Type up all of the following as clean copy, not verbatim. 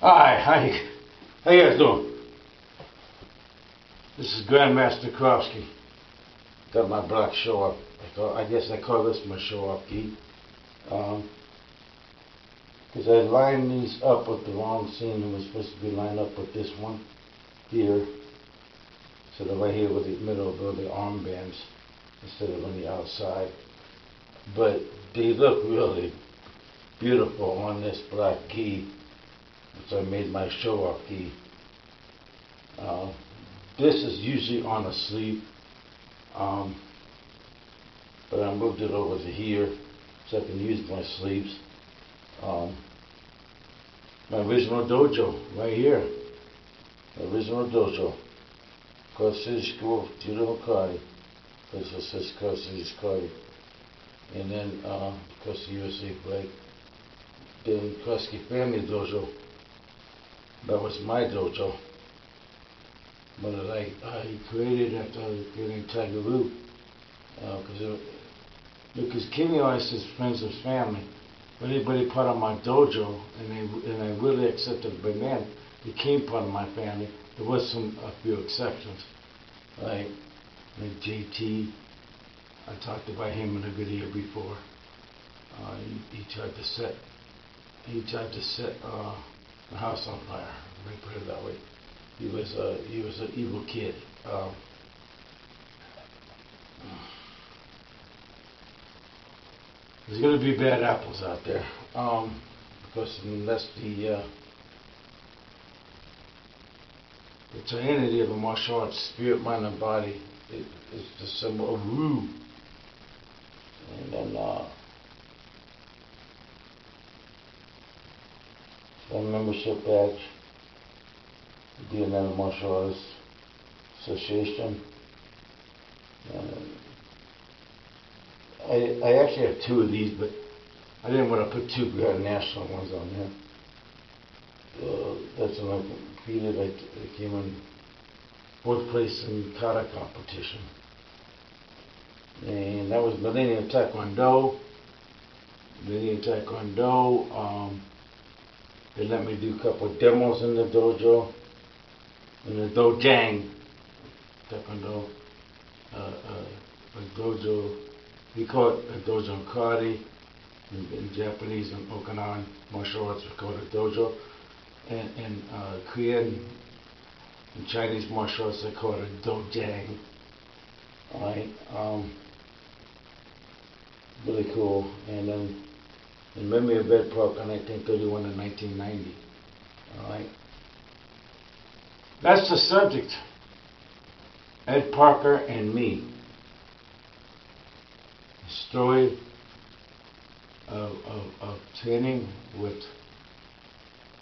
Hi, how you guys doing? This is Grandmaster Kerofsky. Got my black show up. I guess I call this my show up key. Because I lined these up with the wrong seam. It was supposed to be lined up with this one here. So that right here with the middle of the armbands instead of on the outside. But they look really beautiful on this black key. So I made my show off key. This is usually on a sleeve, but I moved it over to here so I can use my sleeves. My original dojo right here. My original dojo. Kerofsky School, Judo Karate. This says Kerofsky Karate. And then Kerofsky USA flag. Then Kerofsky Family Dojo. That was my dojo. But I created after I was getting Tiger Root. Because Kenny always says friends of family. But anybody part of my dojo, and I really accepted by then, became part of my family. There was a few exceptions. Like JT, I talked about him in a video before. He tried to set the house on fire. Let me put it that way. He was an evil kid. There's going to be bad apples out there, because unless the trianity of a martial arts, spirit, mind, and body, is the symbol of Wu. And then a membership badge, the United Martial Arts Association. I actually have two of these, but I didn't want to put two national ones on here. That's when I competed. I came in fourth place in kata competition. And that was Millennium Taekwondo. They let me do a couple of demos in the dojo. In the dojang. Taekwondo. A dojo. We call it a dojo karate. In Japanese and Okinawan martial arts, we call it a dojo. And in Korean and Chinese martial arts, they call it a dojang. Alright. Really cool. And then in memory of Ed Parker, 1931 and 1990. Alright. That's the subject. Ed Parker and me. The story of training with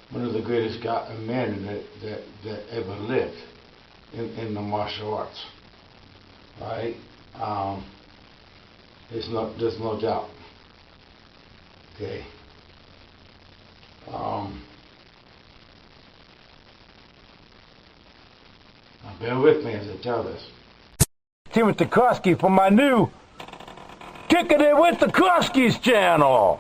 one of the greatest men that ever lived in the martial arts. Right? There's no doubt. Okay. Now bear with me as I tell this. Tymon Kerofsky for my new Kicking It with the Kerofskys channel.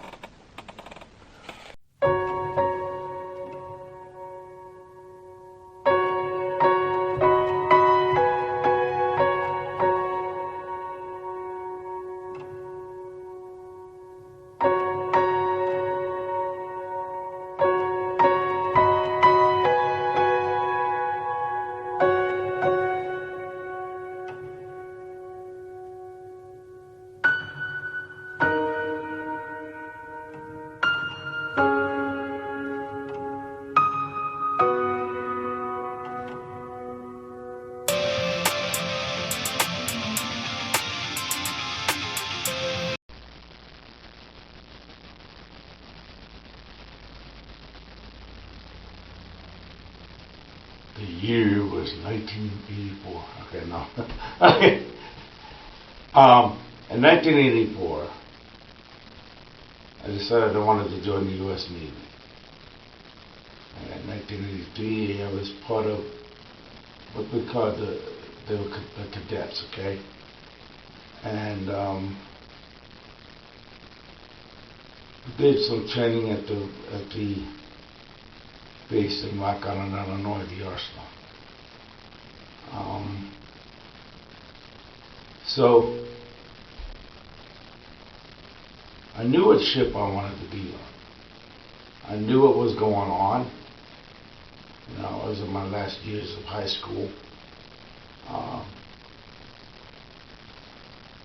The year was 1984. Okay, no. Okay. In 1984, I decided I wanted to join the U.S. Navy. And in 1983, I was part of what we call the cadets, okay? And did some training at the based in Rock Island, Illinois, the arsenal. So I knew what ship I wanted to be on. I knew what was going on. You know, I was in my last years of high school. I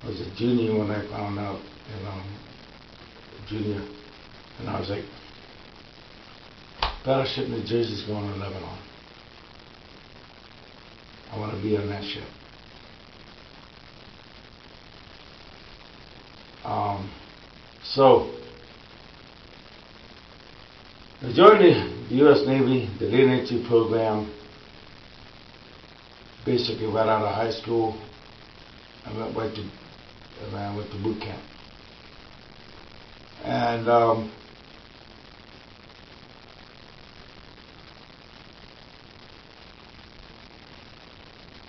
was a junior when I found out, you know, junior, and I was like, Battleship New Jersey is going to Lebanon. I want to be on that ship. So, I joined the U.S. Navy, the Lean Entry program, basically right out of high school. I went to boot camp. And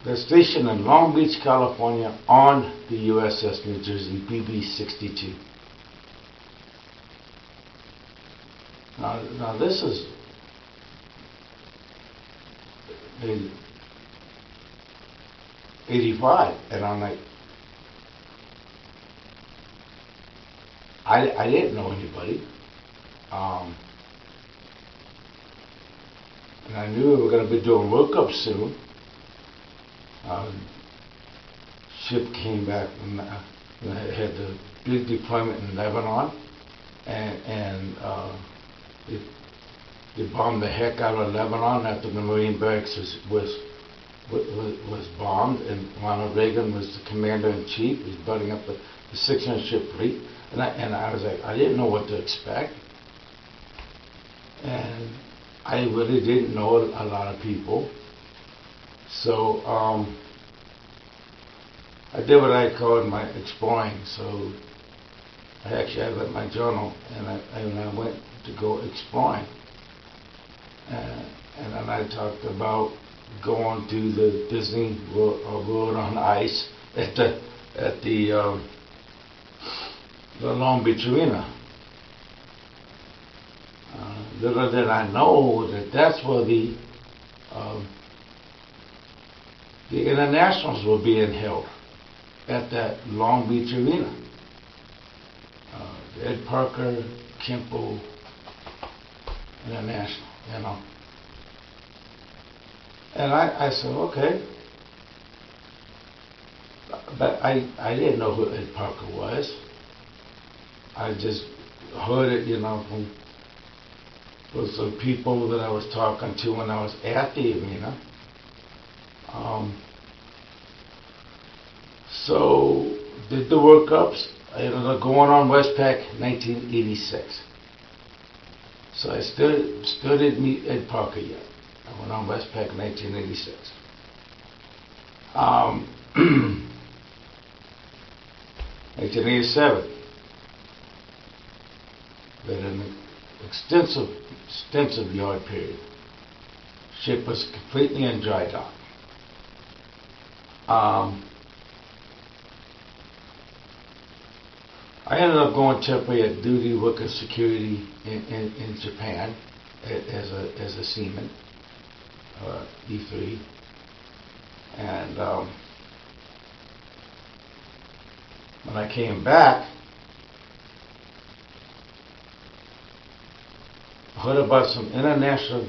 they're stationed in Long Beach, California on the USS New Jersey BB-62. Now this is in 85, and I'm like, I didn't know anybody, and I knew we were going to be doing workup soon. Ship came back and had the big deployment in Lebanon, and they bombed the heck out of Lebanon after the Marine barracks was bombed, and Ronald Reagan was the commander-in-chief. He was building up the 600-ship fleet, and I was like, I didn't know what to expect, and I really didn't know a lot of people. So I did what I called my exploring. So I actually have it in my journal, and I went to go exploring, and then I talked about going to the Disney World on ice at the Long Beach Arena. Little did I know that that's where the internationals were being held, at that Long Beach Arena. Ed Parker, Kenpo International, you know. And I said, okay. But I didn't know who Ed Parker was. I just heard it, you know, from some people that I was talking to when I was at the arena. So did the workups. I ended up going on Westpac 1986. So I still didn't meet Ed Parker yet. I went on Westpac 1986. 1987. We had an extensive yard period. Ship was completely in dry dock. I ended up going temporary duty working security in Japan as a seaman, E3, and when I came back, I heard about some international,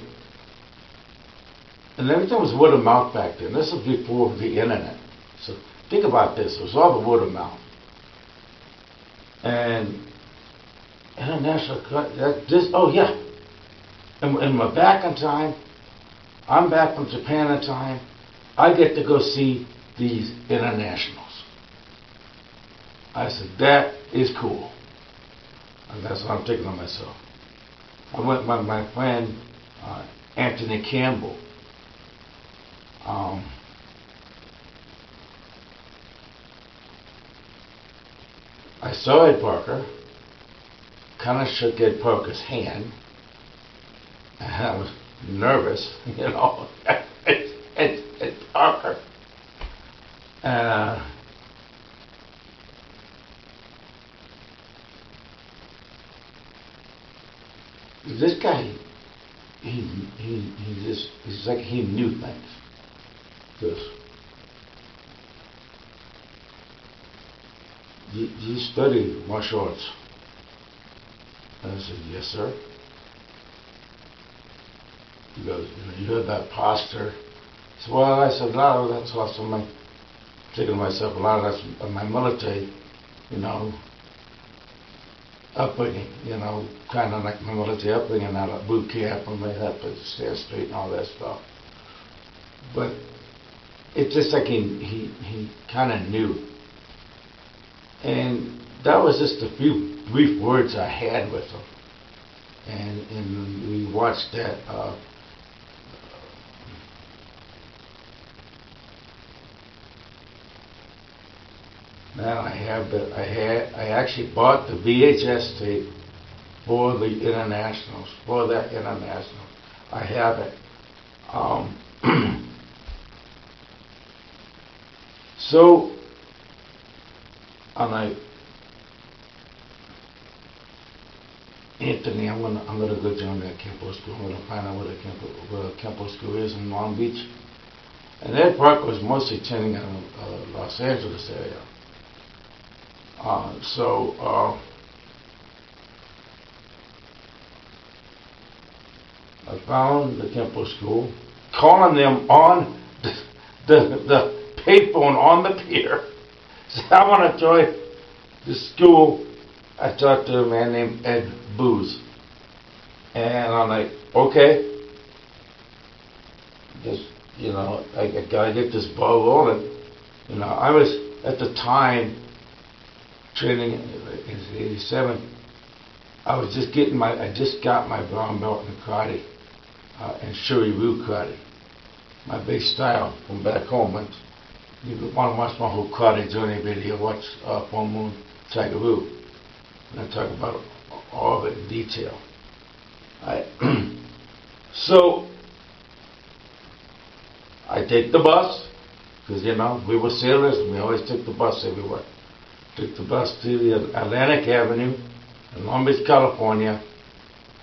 and everything was word of mouth back then. This was before the internet, so think about this. It was all the word of mouth. And international, oh yeah, and we're back in time. I'm back from Japan in time. I get to go see these internationals. I said, that is cool. And that's what I'm thinking of myself. I went with my friend, Anthony Campbell. I saw Ed Parker, kind of shook Ed Parker's hand, and I was nervous, you know. Ed Parker. This guy it's like he knew things. Because you study martial arts? And I said, yes, sir. He goes, you heard that posture? I said, well, I said, a lot of that's also my, thinking to myself, a lot of that's my military, upbringing, kind of like my military upbringing, out of boot camp, and I had to stand straight and all that stuff. But it's just like he kind of knew. And that was just a few brief words I had with him. And we watched that. Now I actually bought the VHS tape for the internationals, for that international. I have it. So, Anthony, I'm gonna go join that Kenpo School. I'm gonna find out where the Kenpo School is in Long Beach. And Ed Park was mostly training in Los Angeles area. I found the Kenpo School, calling them on the payphone on the pier. Said, I want to join the school. I talked to a man named Ed Booz. And I'm like, okay. Just, I gotta get this ball rolling. I was, at the time, training in '87. I just got my brown belt in karate, and Shuri-Ryu karate. My big style from back home. And you want to watch my whole karate journey video, watch Full Moon Tiger-Ryu. And I talk about all of it in detail. So, I take the bus, because we were sailors and we always took the bus everywhere. Took the bus to the Atlantic Avenue in Long Beach, California,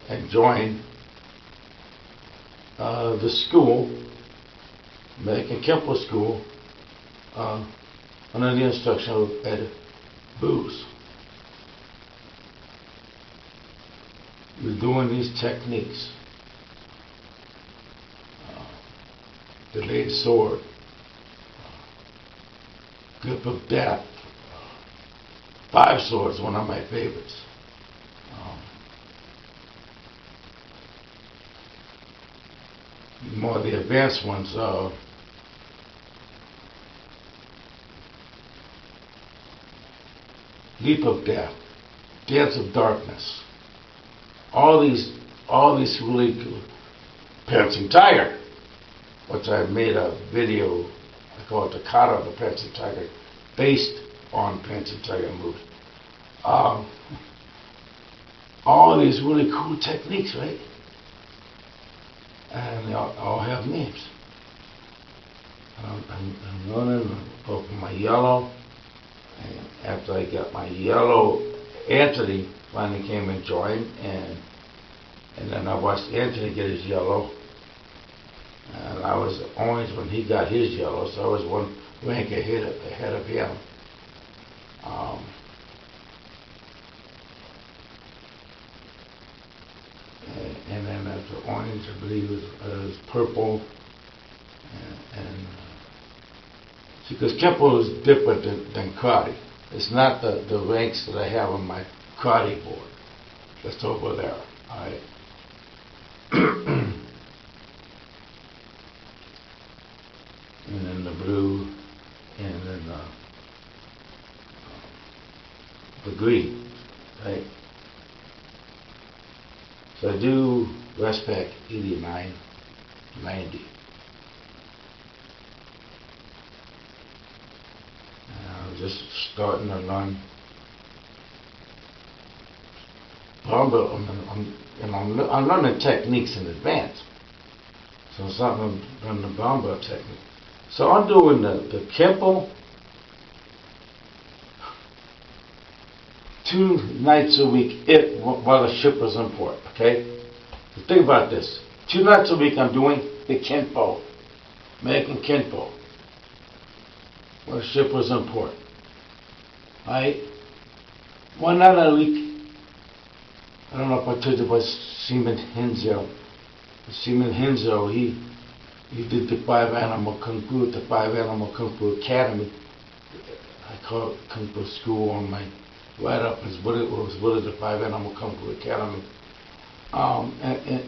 and joined the school, American Kenpo School, under the instruction of Ed Booz. We're doing these techniques. Delayed sword, grip of death, five swords, one of my favorites. More of the advanced ones, leap of death, dance of darkness. All these really good. Prancing Tiger, which I made a video, I call it the Kata of the Prancing Tiger, based on Prancing Tiger moves. All these really cool techniques, right? And they all have names. I'm learning both my yellow, and after I got my yellow, Anthony finally came and joined, and then I watched Anthony get his yellow, and I was orange when he got his yellow, so I was one rank ahead of him. And then after orange, I believe it was purple, and because Kenpo is different than karate. It's not the ranks that I have on my karate board. That's over there. All right. And then the blue, and then the green, right? So I do Westpac 89, 90. I'm just starting to learn. I'm learning techniques in advance. So it's not on the brown belt technique. So I'm doing the Kenpo 2 nights a week while the ship was in port, okay? So think about this. 2 nights a week I'm doing the Kenpo, American Kenpo. Where the ship was in port. Alright? 1 night a week, I don't know if I told you about Seaman Henzo. Seaman Henzo, he did the 5 Animal Kung Fu at the 5 Animal Kung Fu Academy. I call it Kung Fu School on my write-up, is what it was, what is the 5 Animal Kung Fu Academy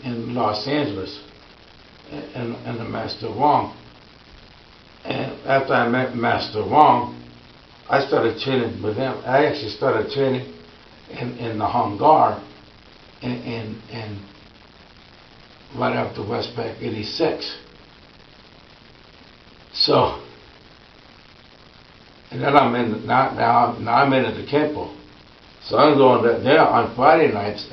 in Los Angeles, and the Master Wong. And after I met Master Wong, I started training with him. I actually started training in the hangar in right after Westpac 86. So, and then now I'm in the Kenpo. So I'm going there on Friday nights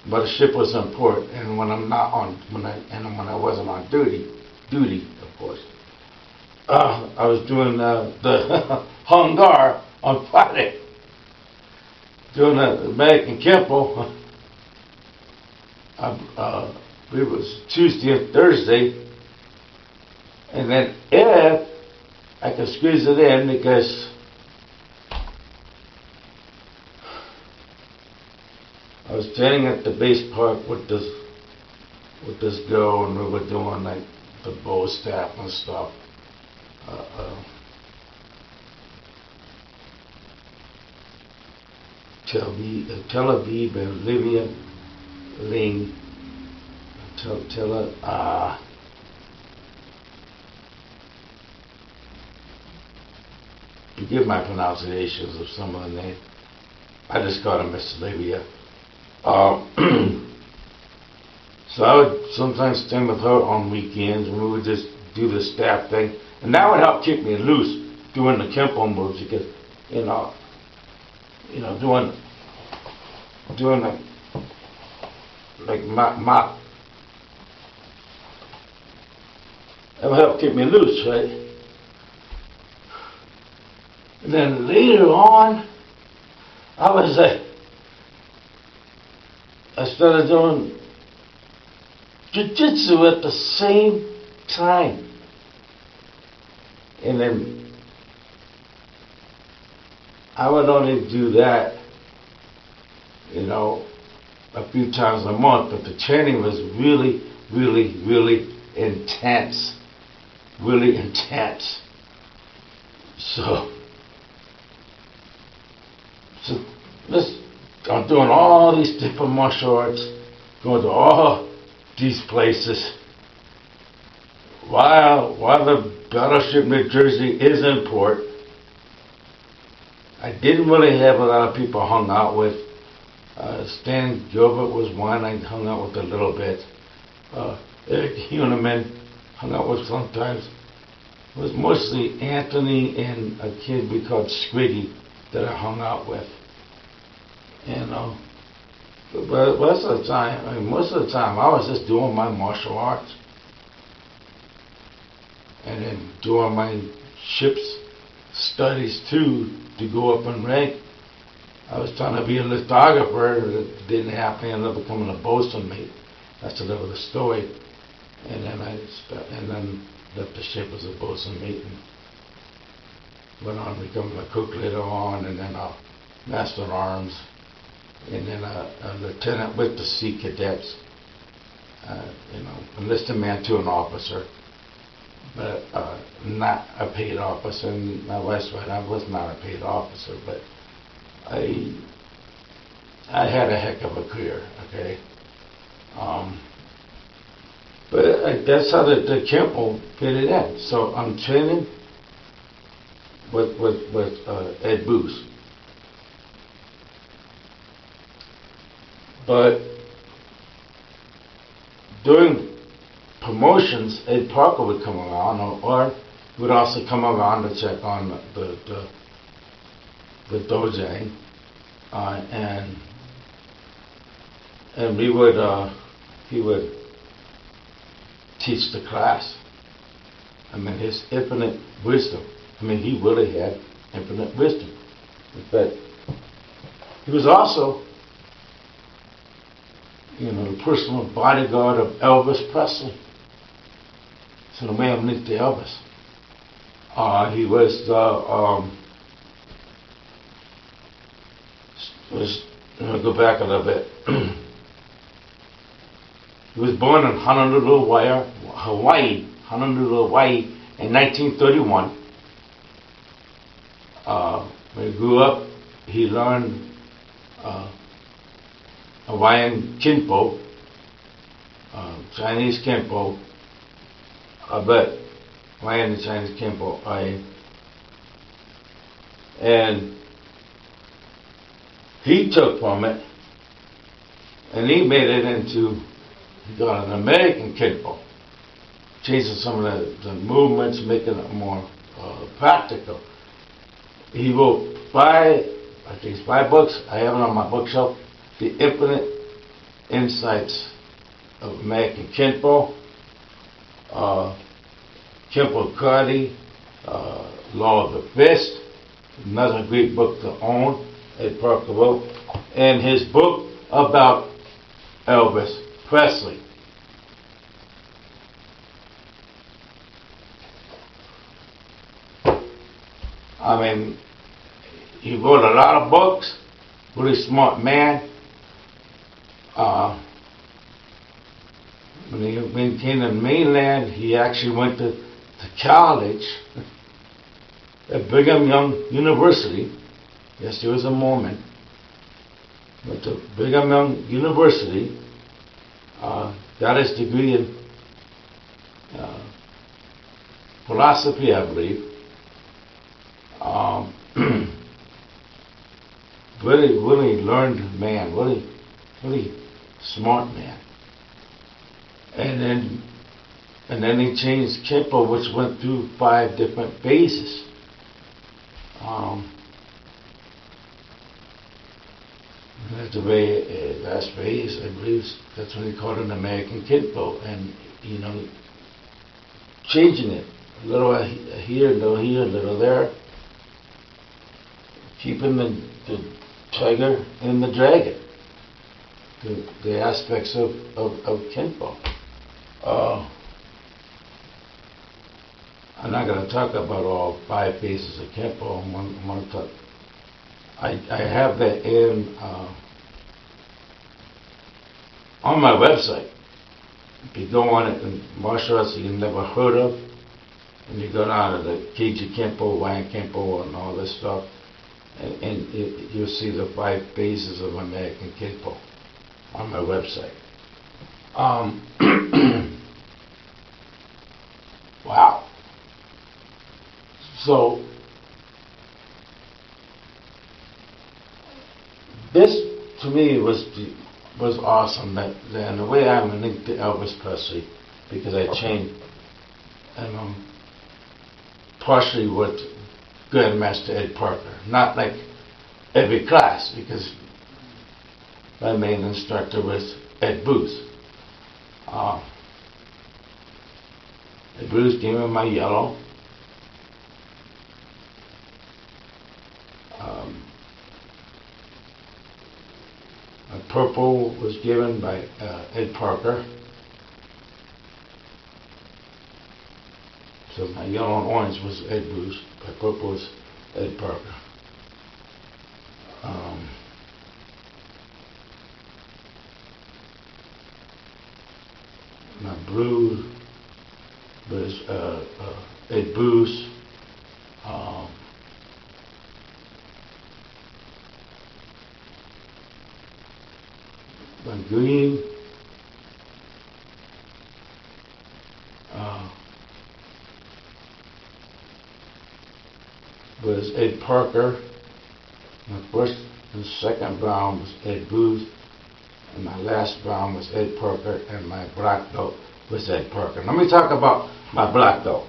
but the ship was in port, and when I'm not on, when I wasn't on duty of course. I was doing the hangar on Friday, doing the American Kenpo. It was Tuesday and Thursday, and then if I could squeeze it in, because I was training at the base park with this girl, and we were doing like the bow staff and stuff. Tel Aviv and Olivia Ling. Forgive my pronunciations of some of the names. I just call her Miss Olivia. So I would sometimes stay with her on weekends, and we would just do the staff thing. And that would help keep me loose doing the Kenpo moves, because, doing like mop. That would help keep me loose, right? And then later on, I started doing jiu-jitsu at the same time. And then I would only do that, a few times a month, but the training was really, really, really intense. Really intense. So I'm doing all these different martial arts, going to all these places, while the Battleship New Jersey is in port. I didn't really have a lot of people I hung out with. Stan Gilbert was one I hung out with a little bit. Eric Huneman hung out with sometimes. It was mostly Anthony and a kid we called Squiggy that I hung out with. But most of the time I was just doing my martial arts. And then doing my ship's studies too, to go up in rank. I was trying to be a lithographer. It didn't happen. I ended up becoming a bosun mate. That's another the story. And then left the ship as a bosun mate and went on becoming a cook later on, and then a master at arms, and then a lieutenant with the Sea Cadets. Enlisted man to an officer, but not a paid officer. And my wife's right, I was not a paid officer, but I had a heck of a career, okay? But that's how the Kenpo fitted in. So I'm training with Ed Booth. But during promotions, Ed Parker would come around, or he would also come around to check on the dojang, and he would teach the class. I mean, his infinite wisdom. I mean, he really had infinite wisdom. In fact, he was also, the personal bodyguard of Elvis Presley. So the way I'm linked to Elvis. He was go back a little bit. He was born in Honolulu, Hawaii, in 1931. When he grew up, he learned Hawaiian Kenpo, Chinese Kenpo, but Hawaiian and Chinese Kenpo, and he took from it, and he made it into, he got an American Kenpo, changing some of the movements, making it more practical. He wrote five books. I have it on my bookshelf. The Infinite Insights of American Kenpo, Kenpo Karate, Law of the Fist, another great book to own, Ed Parker wrote, and his book about Elvis Presley. I mean, he wrote a lot of books, really smart man. When he came to the mainland, he actually went to college at Brigham Young University. Yes, he was a Mormon. Went to Brigham Young University, got his degree in philosophy, I believe. Really learned man, really smart man. And then he changed Kenpo, which went through 5 different phases. That's the way, last phase, I believe, that's what he called an American Kenpo, and changing it a little here, a little there, keeping the tiger and the dragon, the aspects of Kenpo. I'm not going to talk about all 5 phases of Kenpo. I'm going to talk. I have that in on my website. If you go on it in martial arts that you've never heard of, and you go down to the Keiji Kenpo, Hawaiian Kenpo, and all this stuff, and you'll see the 5 phases of American Kenpo on my website. Wow. So this to me was awesome. And the way I'm linked to Elvis Presley, because I changed, partially with Grandmaster Ed Parker. Not like every class, because my main instructor was Ed Booth. Ed Booth gave me my yellow. My purple was given by Ed Parker. So my yellow and orange was Ed Booth. My purple was Ed Parker. My blue was Ed Booth. My green was Ed Parker. My first and second brown was Ed Booth, and my last brown was Ed Parker, and my black belt was Ed Parker. Let me talk about my black belt.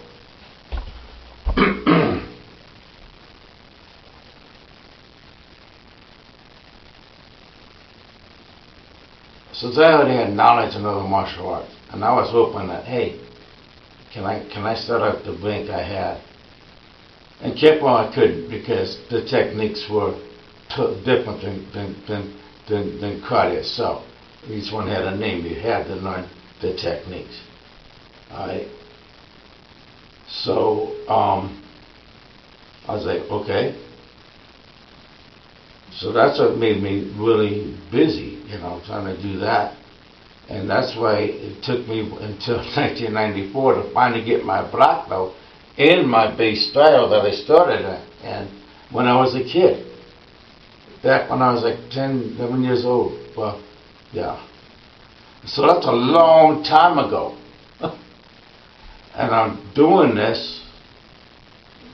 Since I already had knowledge in other martial arts, and I was hoping that, hey, can I start out the blink I had? And Kenpo I couldn't, because the techniques were different than karate itself. Each one had a name. You had to learn the techniques. Alright? So, I was like, okay. So that's what made me really busy, trying to do that. And that's why it took me until 1994 to finally get my black belt in my bass style that I started in when I was a kid. Back when I was like 10, 11 years old. Well, yeah. So that's a long time ago. And I'm doing this,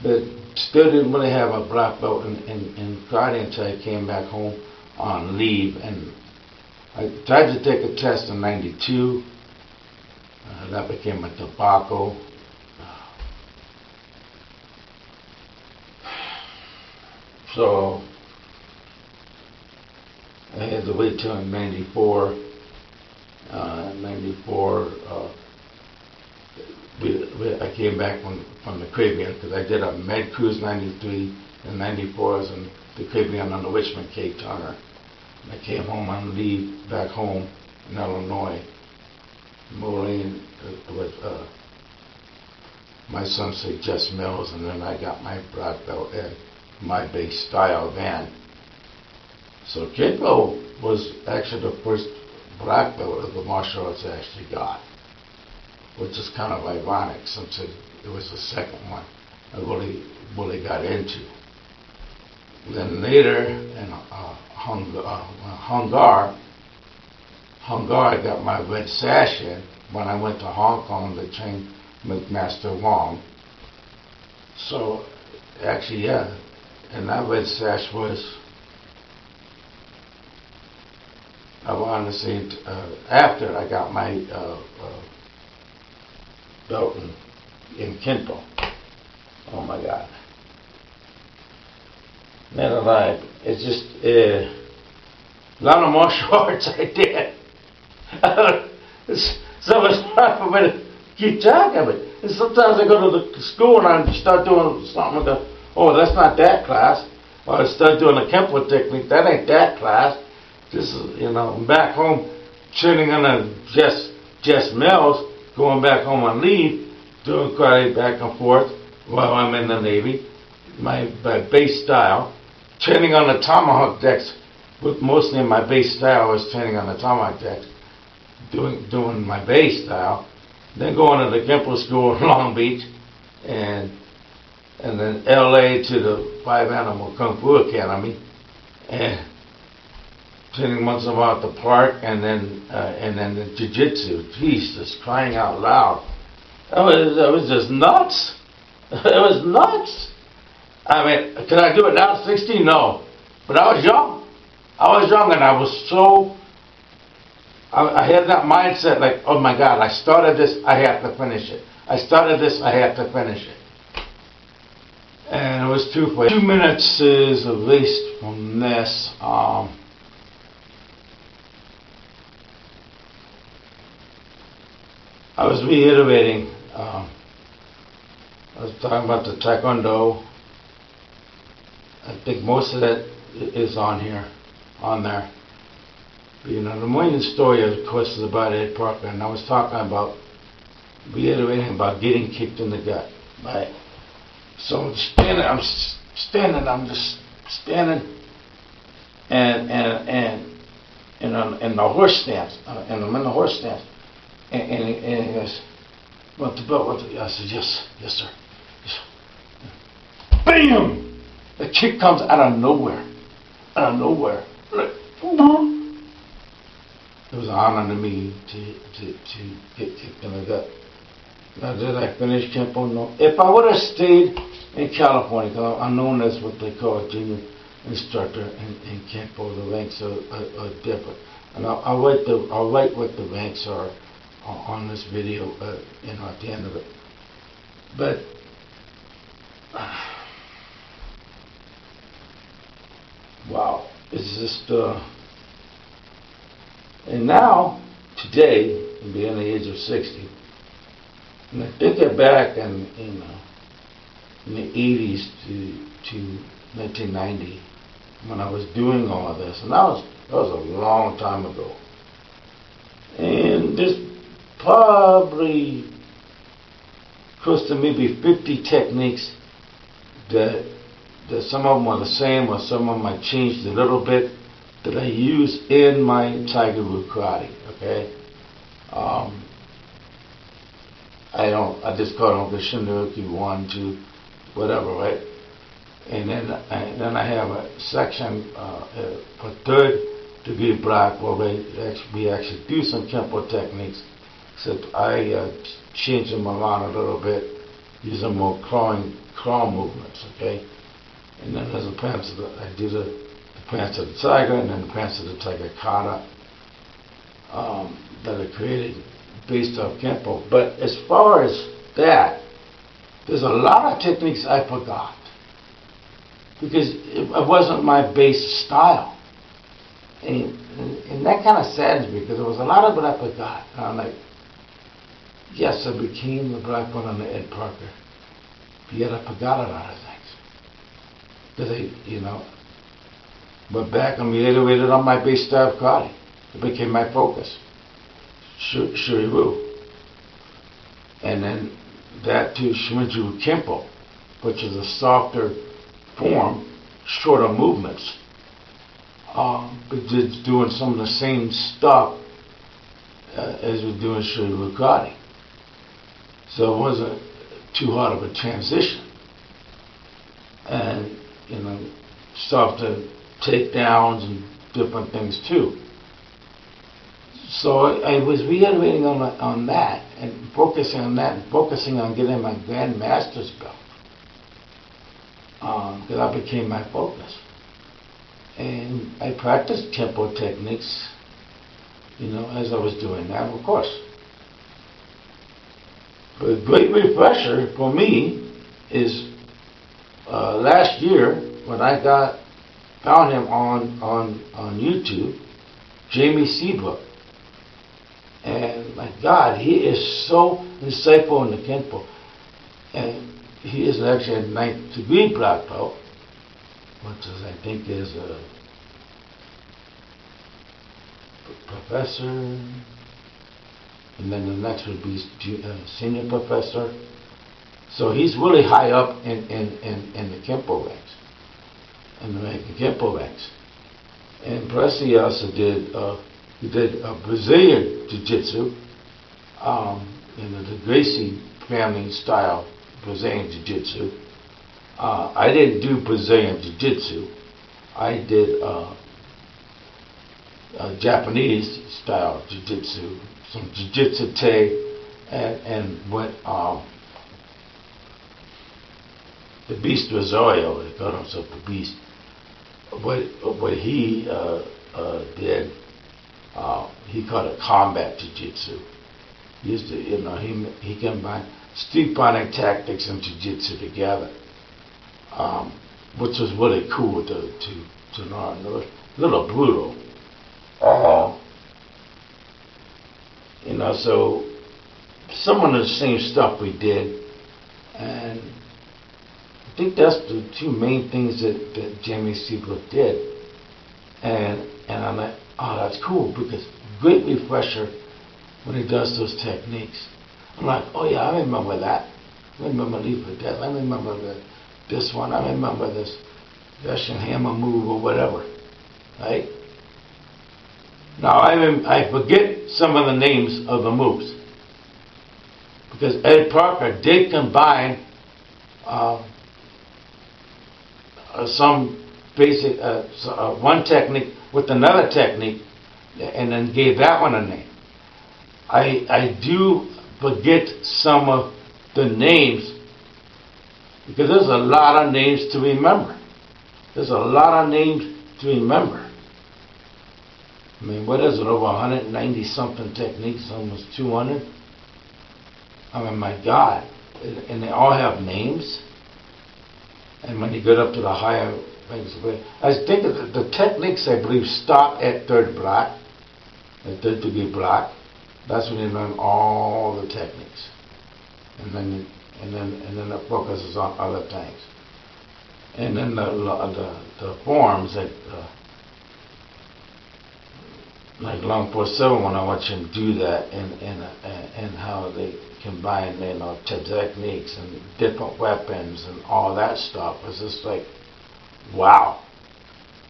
but still didn't really have a black belt in karate until I came back home on leave. And I tried to take a test in '92. That became a debacle. So I had to wait till '94. I came back from the Caribbean because I did a med cruise '93 and '94. I was in the Caribbean on the Richmond Cape Turner. And I came home on leave back home in Illinois. Moline with my son said Jess Mills, and then I got my black belt in my bass style then. So Kenpo was actually the first black belt of the martial arts I actually got, which is kind of ironic since it was the second one I really got into. Then later in Hungar, I got my red sash in when I went to Hong Kong to train with Master Wong. So actually, yeah, and that red sash was, I want to say, after I got my belt in Kenpo. Oh my God. Man alive, it's just a lot of martial arts I did. It's so much hard for me to keep track of it. And sometimes I go to the school and I start doing something with oh, that's not that class. Or I start doing a Kenpo technique, that ain't that class. This is, I'm back home training on a Jess Mills, going back home on leave, doing karate back and forth while I'm in the Navy. My bass style, training on the tomahawk decks, with mostly in my bass style. I was training on the tomahawk decks, doing my bass style. Then going to the Kenpo School in Long Beach, and then LA to the 5 Animal Kung Fu Academy, and training once in a while at the park, and then the jiu-jitsu. Jesus, crying out loud! That was just nuts. It was nuts. I mean, can I do it now? 60? No. But I was young. And I was so, I had that mindset like, oh my God, I started this, I have to finish it. I started this, I have to finish it. And it was 2 minutes is at least from this. I was reiterating, I was talking about the Taekwondo. I think most of that is on there. But, the main story, of course, is about Ed Parker, and I was talking about, reiterating about getting kicked in the gut, right? So I'm just standing, and in the horse stance, and I'm in the horse stance, and he goes, "Want the belt?" I said, "Yes, sir." Bam! The kick comes out of nowhere. It was an honor to me to get kicked in the gut. Now, did I finish Kenpo? No. If I would have stayed in California, because I'm known as what they call a junior instructor in Kenpo, the ranks are different. And I'll write what the ranks are on this video, at the end of it. But wow, it's just and now today, being the age of 60, and I think back in the 80s to 1990 when I was doing all of this, and that was a long time ago. And there's probably close to maybe 50 techniques that some of them are the same or some of them I changed a little bit that I use in my Tiger Root karate. Okay, I just call them the Shinryoku 1, 2, whatever, right? And then I have a section for third degree black where we actually do some Kenpo techniques, except I change them around a little bit, use some more claw movements, okay? And then there's the pants of I do the pants of the tiger and then the pants of the tiger kata that are created based off Kenpo. But as far as that, there's a lot of techniques I forgot because it wasn't my base style. And that kind of saddens me because there was a lot of it I forgot. And I'm like, yes, I became the black one on the Ed Parker, but yet I forgot a lot of things. Because went back and reiterated on my base style of karate. It became my focus. Shuriwu. And then that to Shimizu Kenpo, which is a softer form, shorter movements. But just doing some of the same stuff as we're doing Shuriwu karate. So it wasn't too hard of a transition. And, softer takedowns and different things too. So I was reiterating on that and focusing on that and focusing on getting my grandmaster's belt. Because that became my focus. And I practiced Kenpo techniques, as I was doing that, of course. But a great refresher for me is last year when I found him on YouTube, Jamie Seabrook. And my God, he is so insightful in the Kenpo. And he is actually a 9th degree black belt, which is, I think, is a professor. And then the next would be senior professor. So he's really high up in the Kenpo ranks, in the American Kenpo ranks. And plus he also did Brazilian Jiu-Jitsu, the Gracie family style Brazilian Jiu-Jitsu. I didn't do Brazilian Jiu-Jitsu. I did Japanese style Jiu-Jitsu, some Jiu-Jitsu Te, and went the Beast Rosario. He called himself the Beast. What he did, he called it combat jiu-jitsu. He used to, he combined street fighting tactics and jiu-jitsu together, which was really cool to learn. A little brutal, So some of the same stuff we did, and I think that's the two main things that Jamie Seabrook did. And I'm like, oh, that's cool, because great refresher when he does those techniques. I'm like, oh yeah, I remember that. I remember leap for death. I remember this one. I remember this Russian hammer move or whatever, right? Now I forget some of the names of the moves because Ed Parker did combine some basic one technique with another technique, and then gave that one a name. I do forget some of the names because there's a lot of names to remember. There's a lot of names to remember. I mean, what is it, over 190 something techniques, almost 200? I mean, my God. And they all have names. And when you get up to the higher things, I think the techniques, I believe, stop at third black, at third degree black. That's when you learn all the techniques. And then the focus is on other things. And then the forms that like Long 47 when I watch him do that, and how they combine, you know, techniques and different weapons and all that stuff. It's just like, wow.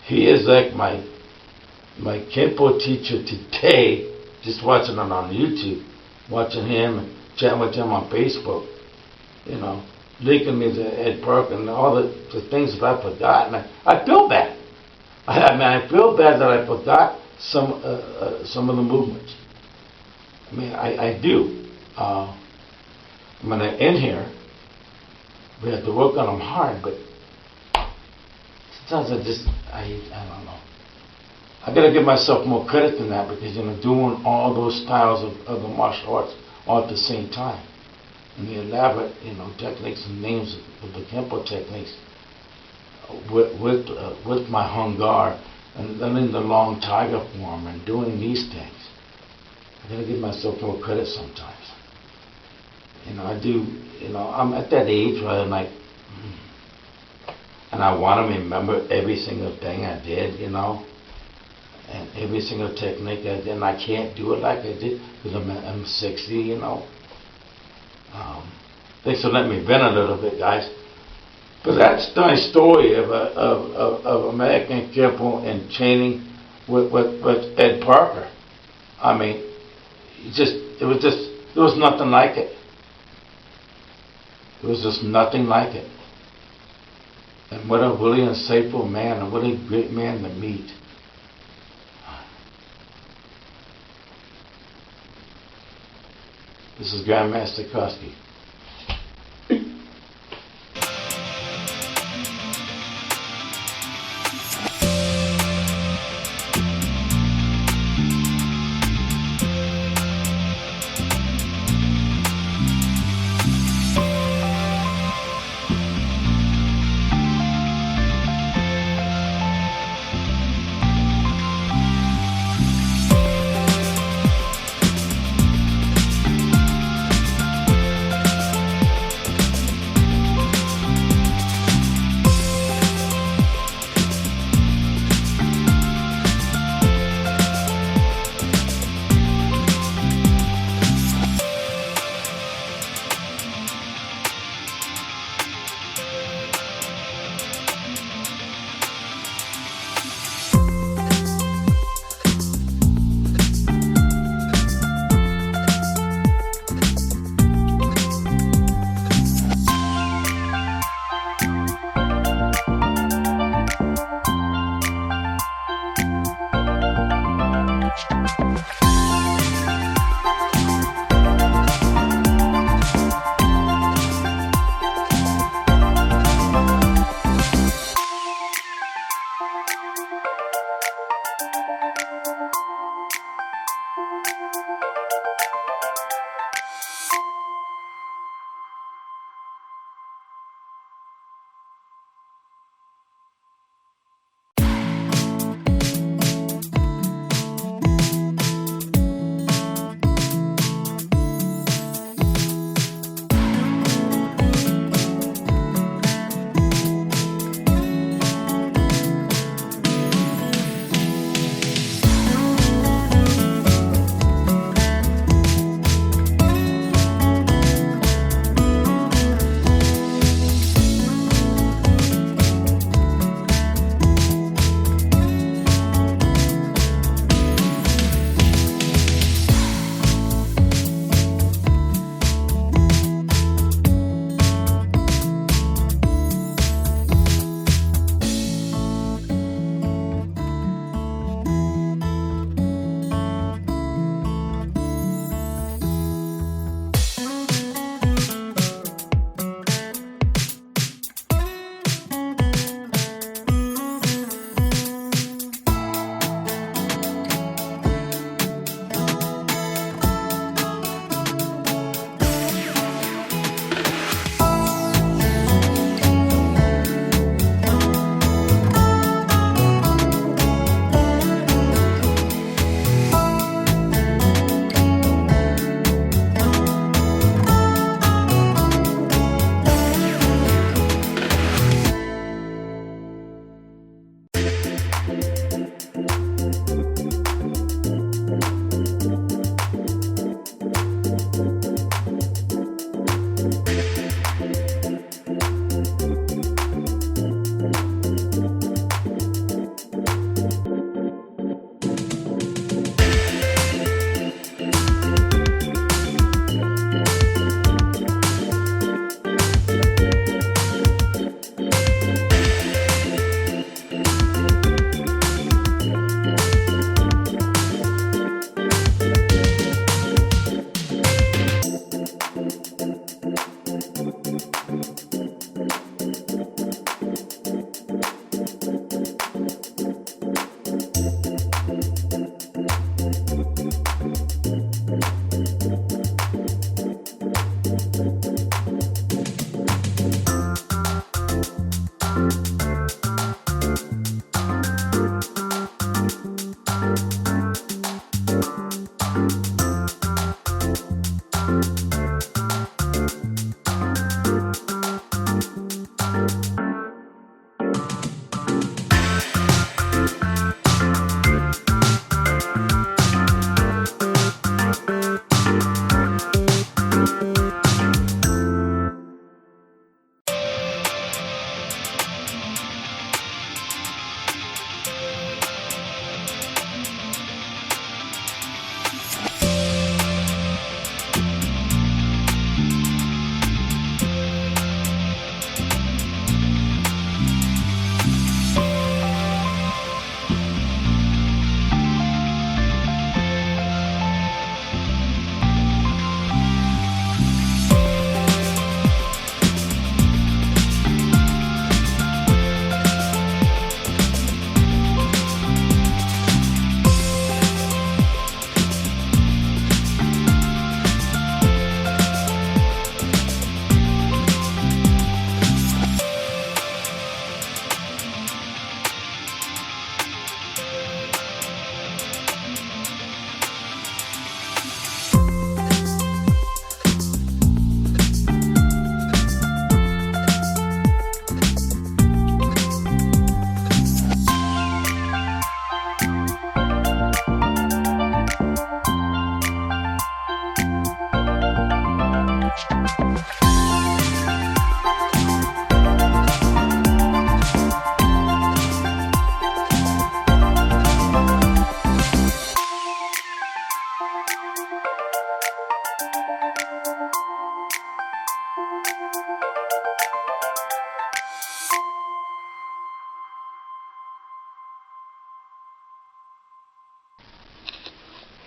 He is like my Kenpo teacher today, just watching it on YouTube, watching him and chatting with him on Facebook, you know, linking me to Ed Parker and all the things that I forgot. And I feel bad. I feel bad that I forgot some of the movements. I mean, I do. When I in here, we have to work on them hard, but sometimes I don't know. I gotta give myself more credit than that, because, you know, doing all those styles of the martial arts all at the same time, and the elaborate, you know, techniques and names of the Kenpo techniques with my Hungar, and then in the long tiger form, and doing these things. I gotta give myself more credit sometimes. You know, I do. You know, I'm at that age where I'm like, and I want to remember every single thing I did, you know, and every single technique I did, and I can't do it like I did because I'm 60, you know. Thanks for letting me vent a little bit, guys. But that's my story of American Kenpo and training with Ed Parker. I mean, there was nothing like it. There was just nothing like it. And what a really insightful man, and what a great man to meet. This is Grandmaster Kerofsky.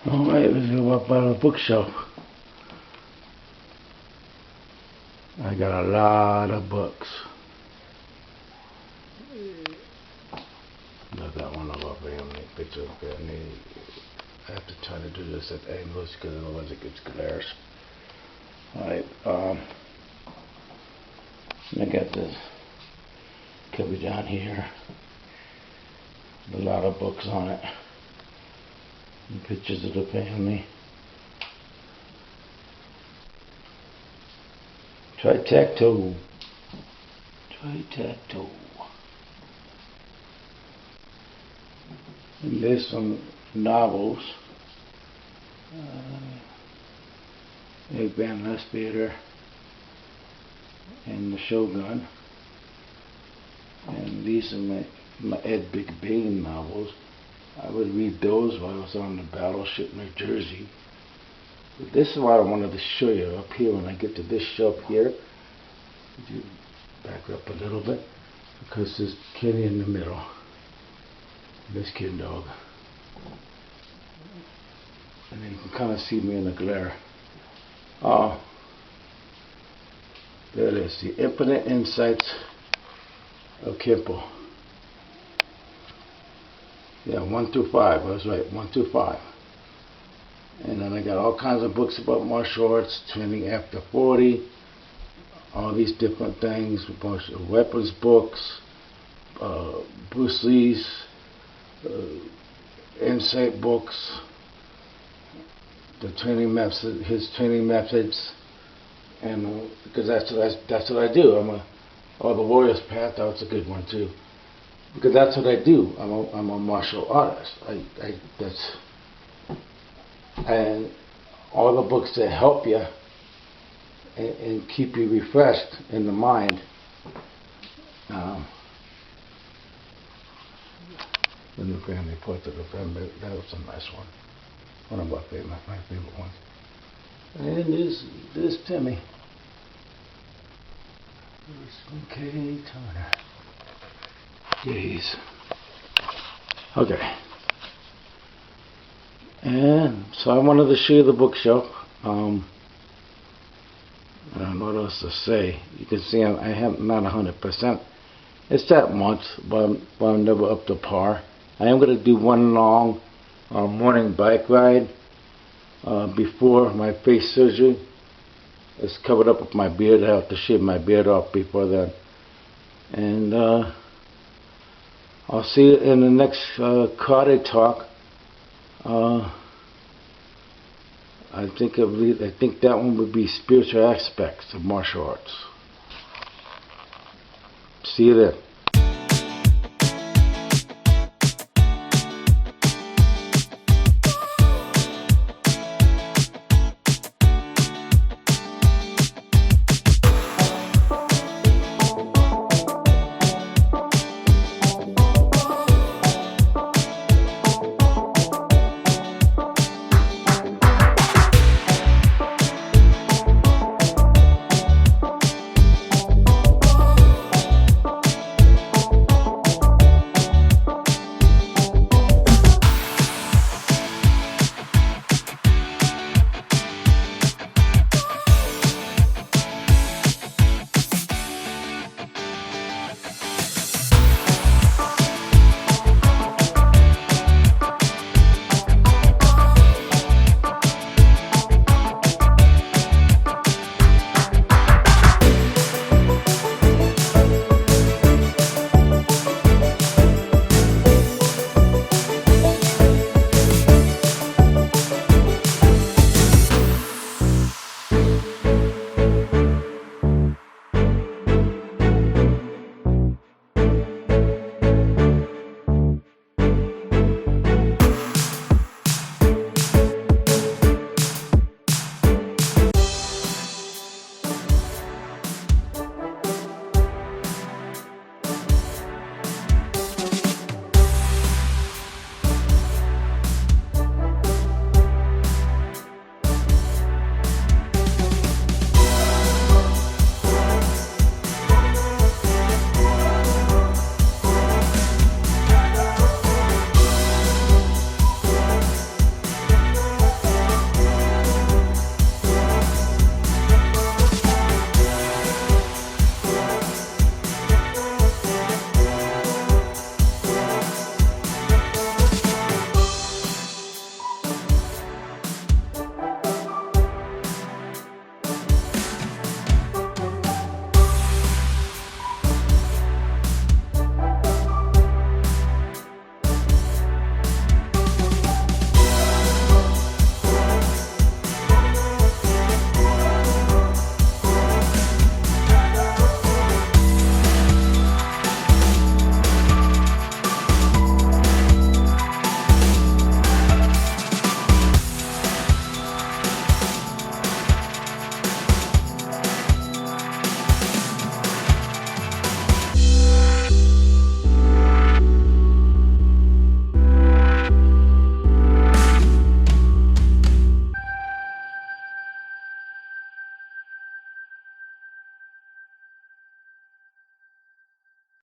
Alright, let's go up on the bookshelf. I got a lot of books. Not that one of our family picture. Okay, I have to try to do this at angles because otherwise it gets glares. Alright, I got this cupboard down here. A lot of books on it. And pictures of the family. Trictacto. And there's some novels. A grandmaster and the Shogun. And these are my Ed Big Bane novels. I would read those while I was on the Battleship New Jersey. But this is what I wanted to show you up here when I get to this shelf here. You back up a little bit because there's Kenny in the middle. This kid dog. And then you can kind of see me in the glare. There it is, The Infinite Insights of Kenpo. Yeah, 1 through 5, I was right, 1 through 5. And then I got all kinds of books about martial arts, training after 40, all these different things, a bunch of weapons books, Bruce Lee's insight books, the training methods, his training methods, and because that's what I do. The Warrior's Path, that's a good one too. Because that's what I do. I'm a martial artist. And all the books that help you and keep you refreshed in the mind. The new family portrait of them, that was a nice one. One of my favorite ones. And there's Timmy. There's K. Turner. Jeez. Okay. And so I wanted to show you the bookshelf. I don't know what else to say. You can see I have not 100%. It's that much, but I'm never up to par. I am going to do one long morning bike ride before my face surgery. It's covered up with my beard. I have to shave my beard off before then. And I'll see you in the next karate talk. I think that one would be spiritual aspects of martial arts. See you then.